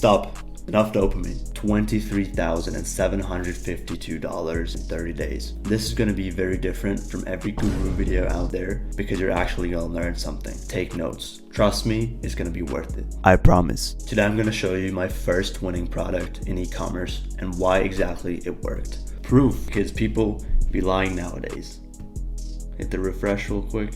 Stop. Enough dopamine. $23,752 in 30 days. This is going to be very different from every guru video out there because you're actually going to learn something. Take notes. Trust me, it's going to be worth it. I promise. Today I'm going to show you my first winning product in e-commerce and why exactly it worked. Proof, because people be lying nowadays. Hit the refresh real quick.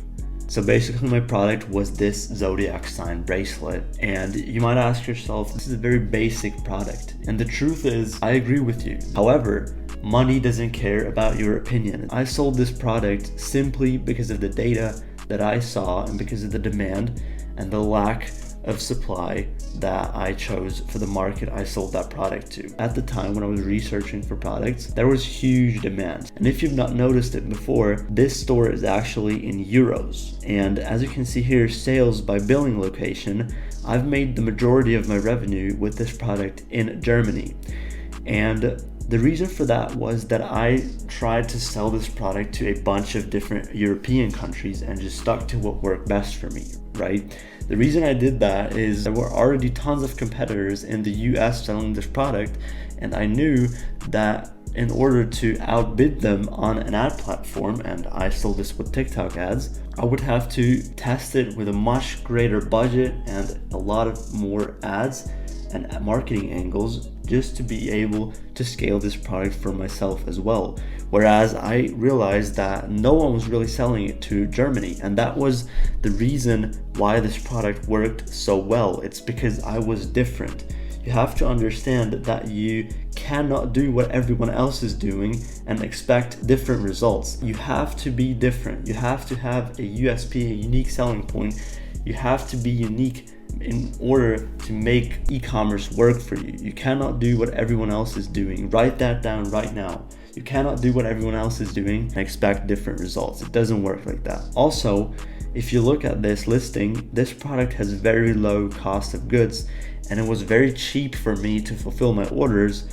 So basically my product was this zodiac sign bracelet, and you might ask yourself, this is a very basic product. And the truth is, I agree with you. However, money doesn't care about your opinion. I sold this product simply because of the data that I saw and because of the demand and the lack of supply that I chose for the market I sold that product to. At the time when I was researching for products, there was huge demand. And if you've not noticed it before, this store is actually in euros. And as you can see here, sales by billing location, I've made the majority of my revenue with this product in Germany. And the reason for that was that I tried to sell this product to a bunch of different European countries and just stuck to what worked best for me, right? The reason I did that is there were already tons of competitors in the US selling this product, and I knew that in order to outbid them on an ad platform, and I sold this with TikTok ads, I would have to test it with a much greater budget and a lot of more ads and marketing angles just to be able to scale this product for myself as well. Whereas I realized that no one was really selling it to Germany, and that was the reason why this product worked so well. It's because I was different. You have to understand that you cannot do what everyone else is doing and expect different results. You have to be different. You have to have a USP, a unique selling point. You have to be unique in order to make e-commerce work for you. You cannot do what everyone else is doing. Write that down right now. You cannot do what everyone else is doing and expect different results. It doesn't work like that. Also, if you look at this listing, this product has very low cost of goods, and it was very cheap for me to fulfill my orders,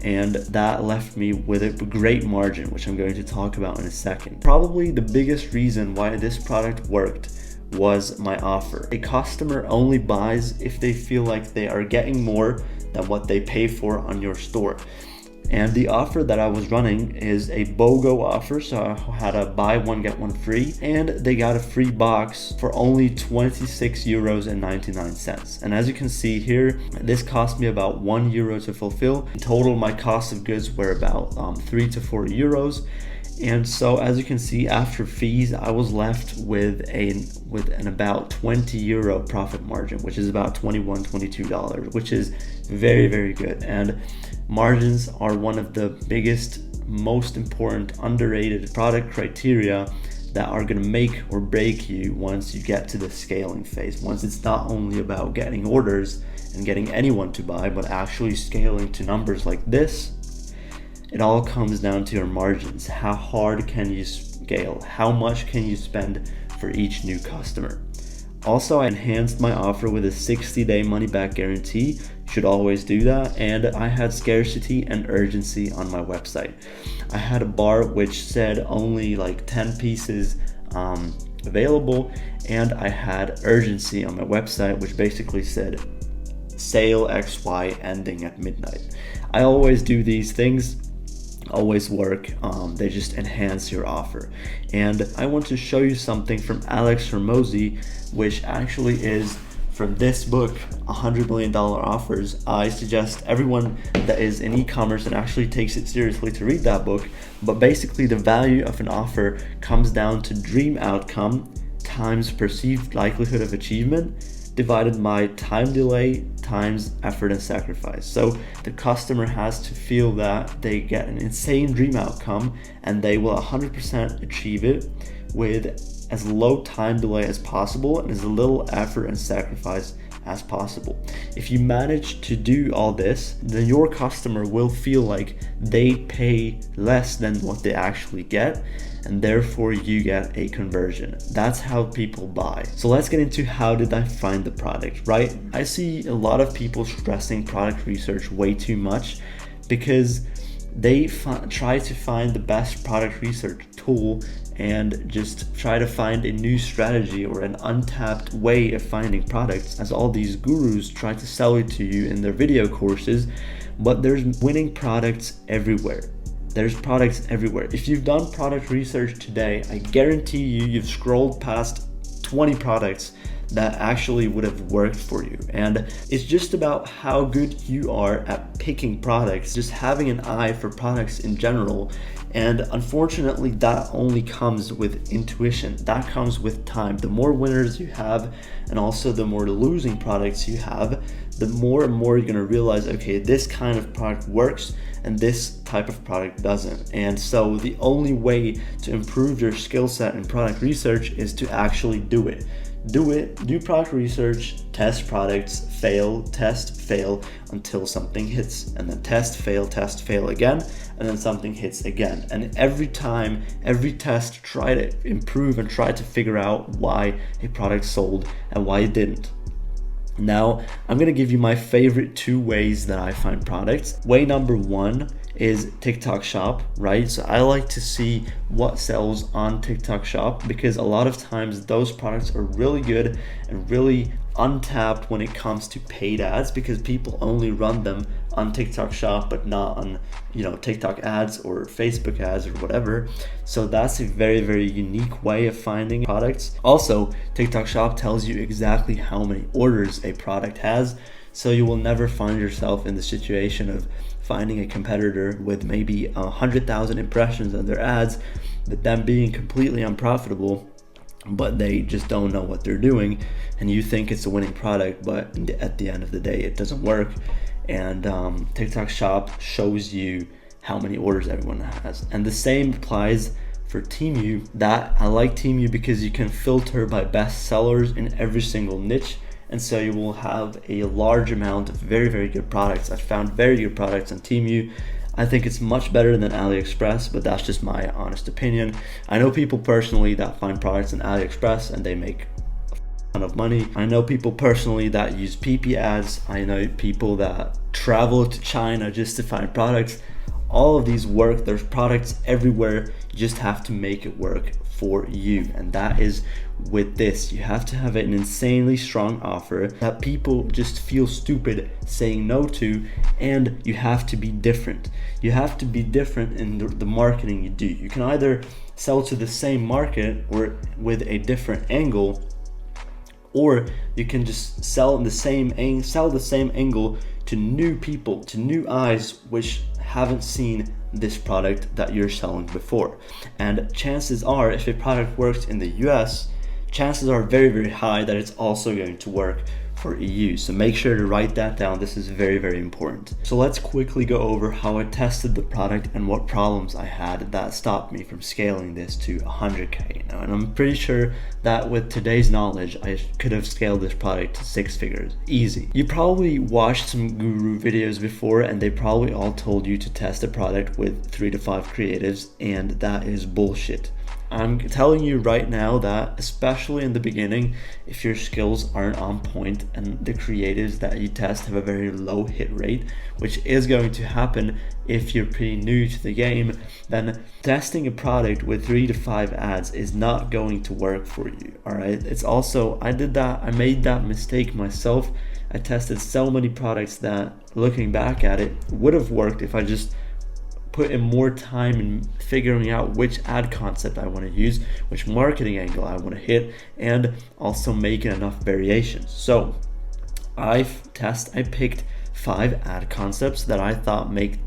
and that left me with a great margin, which I'm going to talk about in a second. Probably the biggest reason why this product worked was my offer. A customer only buys if they feel like they are getting more than what they pay for on your store. And the offer that I was running is a BOGO offer, so I had a buy one get one free, and they got a free box for only 26 euros and 99 cents. And as you can see here, this cost me about €1 to fulfill. In total, my cost of goods were about 3 to 4 euros. And so as you can see, after fees, I was left with an about €20 profit margin, which is about $21, $22, which is very, very good. And margins are one of the biggest, most important, underrated product criteria that are going to make or break you once you get to the scaling phase. Once it's not only about getting orders and getting anyone to buy, but actually scaling to numbers like this. It all comes down to your margins. How hard can you scale? How much can you spend for each new customer? Also, I enhanced my offer with a 60-day money-back guarantee. You should always do that. And I had scarcity and urgency on my website. I had a bar which said only like 10 pieces available, and I had urgency on my website, which basically said sale XY ending at midnight. I always do these things. Always work. They just enhance your offer. And I want to show you something from Alex Hormozi, which actually is from this book, $100 Million Offers. I suggest everyone that is in e-commerce and actually takes it seriously to read that book. But basically the value of an offer comes down to dream outcome times perceived likelihood of achievement divided by time delay times effort and sacrifice. So the customer has to feel that they get an insane dream outcome and they will 100% achieve it with as low time delay as possible and as little effort and sacrifice as possible. If you manage to do all this, then your customer will feel like they pay less than what they actually get, and therefore you get a conversion. That's how people buy. So let's get into how did I find the product, right? I see a lot of people stressing product research way too much because they try to find the best product research tool and just try to find a new strategy or an untapped way of finding products, as all these gurus try to sell it to you in their video courses. But there's winning products everywhere. There's products everywhere. If you've done product research today, I guarantee you've scrolled past 20 products that actually would have worked for you. And it's just about how good you are at picking products, just having an eye for products in general. And unfortunately, that only comes with intuition. That comes with time. The more winners you have, and also the more losing products you have, the more and more you're gonna realize, okay, this kind of product works and this type of product doesn't. And so the only way to improve your skill set in product research is to actually do it. Do product research, test products, fail, test, fail until something hits, and then test, fail again, and then something hits again. And every time, every test, try to improve and try to figure out why a product sold and why it didn't. Now, I'm gonna give you my favorite 2 ways that I find products. Way number 1 is TikTok Shop, right? So I like to see what sells on TikTok Shop, because a lot of times those products are really good and really untapped when it comes to paid ads, because people only run them on TikTok Shop but not on, TikTok ads or Facebook ads or whatever. So that's a very, very unique way of finding products. Also, TikTok Shop tells you exactly how many orders a product has, so you will never find yourself in the situation of finding a competitor with maybe 100,000 impressions on their ads, but them being completely unprofitable, but they just don't know what they're doing, and you think it's a winning product, but at the end of the day it doesn't work. And TikTok Shop shows you how many orders everyone has. And the same applies for Temu. That I like Temu because you can filter by best sellers in every single niche, and so you will have a large amount of very, very good products. I found very good products on Temu. I think it's much better than AliExpress, but that's just my honest opinion. I know people personally that find products on AliExpress and they make a ton of money. I know people personally that use PP ads. I know people that travel to China just to find products. All of these work. There's products everywhere. You just have to make it work for you. And that is with this. You have to have an insanely strong offer that people just feel stupid saying no to, and you have to be different. You have to be different in the marketing you do. You can either sell to the same market or with a different angle, or you can just sell the same angle to new people, to new eyes which haven't seen this product that you're selling before. And chances are, if a product works in the US, chances are very, very high that it's also going to work for EU. So make sure to write that down. This is very, very important. So let's quickly go over how I tested the product and what problems I had that stopped me from scaling this to 100K. Now, and I'm pretty sure that with today's knowledge, I could have scaled this product to 6 figures, easy. You probably watched some guru videos before, and they probably all told you to test a product with 3 to 5 creatives, and that is bullshit. I'm telling you right now that, especially in the beginning, if your skills aren't on point and the creatives that you test have a very low hit rate, which is going to happen if you're pretty new to the game, then testing a product with 3 to 5 ads is not going to work for you. All right. It's also, I made that mistake myself. I tested so many products that, looking back at it, would have worked if I just put in more time in figuring out which ad concept I want to use, which marketing angle I want to hit, and also making enough variations. So I picked 5 ad concepts that I thought made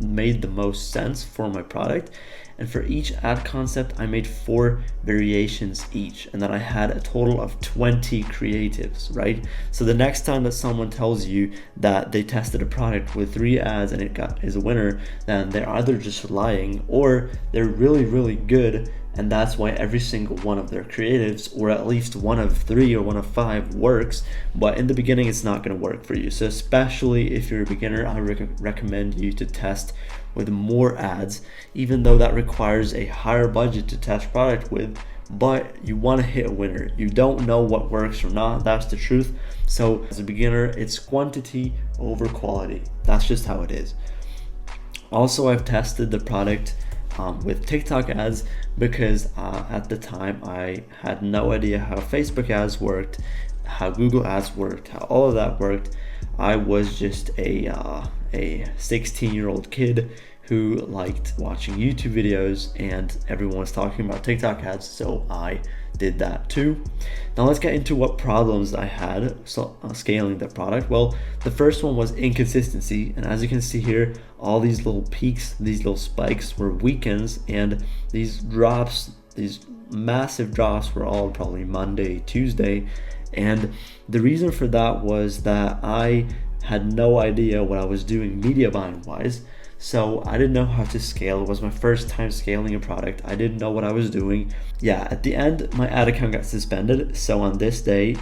the most sense for my product, and for each ad concept I made 4 variations each, and then I had a total of 20 creatives, right? So the next time that someone tells you that they tested a product with 3 ads and it is a winner, then they're either just lying or they're really, really good, and that's why every single one of their creatives, or at least one of 3 or one of 5, works. But in the beginning it's not going to work for you. So especially if you're a beginner, I recommend you to test with more ads, even though that requires a higher budget to test product with, but you want to hit a winner. You don't know what works or not, that's the truth. So as a beginner, it's quantity over quality. That's just how it is. Also, I've tested the product with TikTok ads, because at the time I had no idea how Facebook ads worked, how Google ads worked, how all of that worked. I was just a 16-year-old kid who liked watching YouTube videos, and everyone was talking about TikTok ads, so I did that too. Now let's get into what problems I had scaling the product. Well, the first one was inconsistency, and as you can see here, all these little peaks, these little spikes were weekends, and these drops, these massive drops, were all probably Monday, Tuesday. And the reason for that was that I had no idea what I was doing media buying wise. So I didn't know how to scale. It was my first time scaling a product. I didn't know what I was doing. Yeah, at the end, my ad account got suspended. So on this day,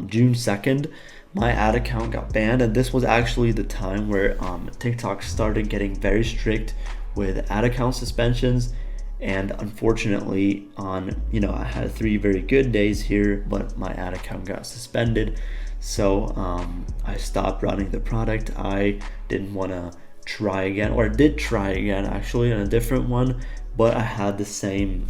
June 2nd, my ad account got banned. And this was actually the time where TikTok started getting very strict with ad account suspensions. And unfortunately, I had 3 very good days here, but my ad account got suspended. So I stopped running the product. I didn't want to try again, or I did try again actually on a different one, but I had the same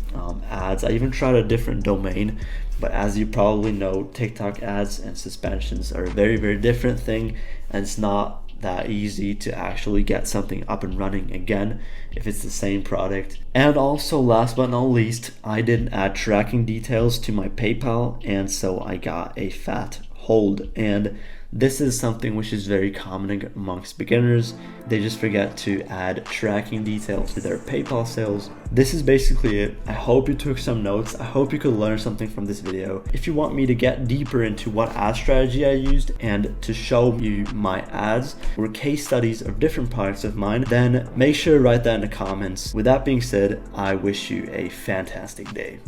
ads. I even tried a different domain, but as you probably know, TikTok ads and suspensions are a very, very different thing, and it's not that easy to actually get something up and running again if it's the same product. And also, last but not least, I didn't add tracking details to my PayPal, and so I got a fat hold. And this is something which is very common amongst beginners. They just forget to add tracking details to their PayPal sales. This is basically it. I hope you took some notes. I hope you could learn something from this video. If you want me to get deeper into what ad strategy I used and to show you my ads or case studies of different products of mine, then make sure to write that in the comments. With that being said, I wish you a fantastic day.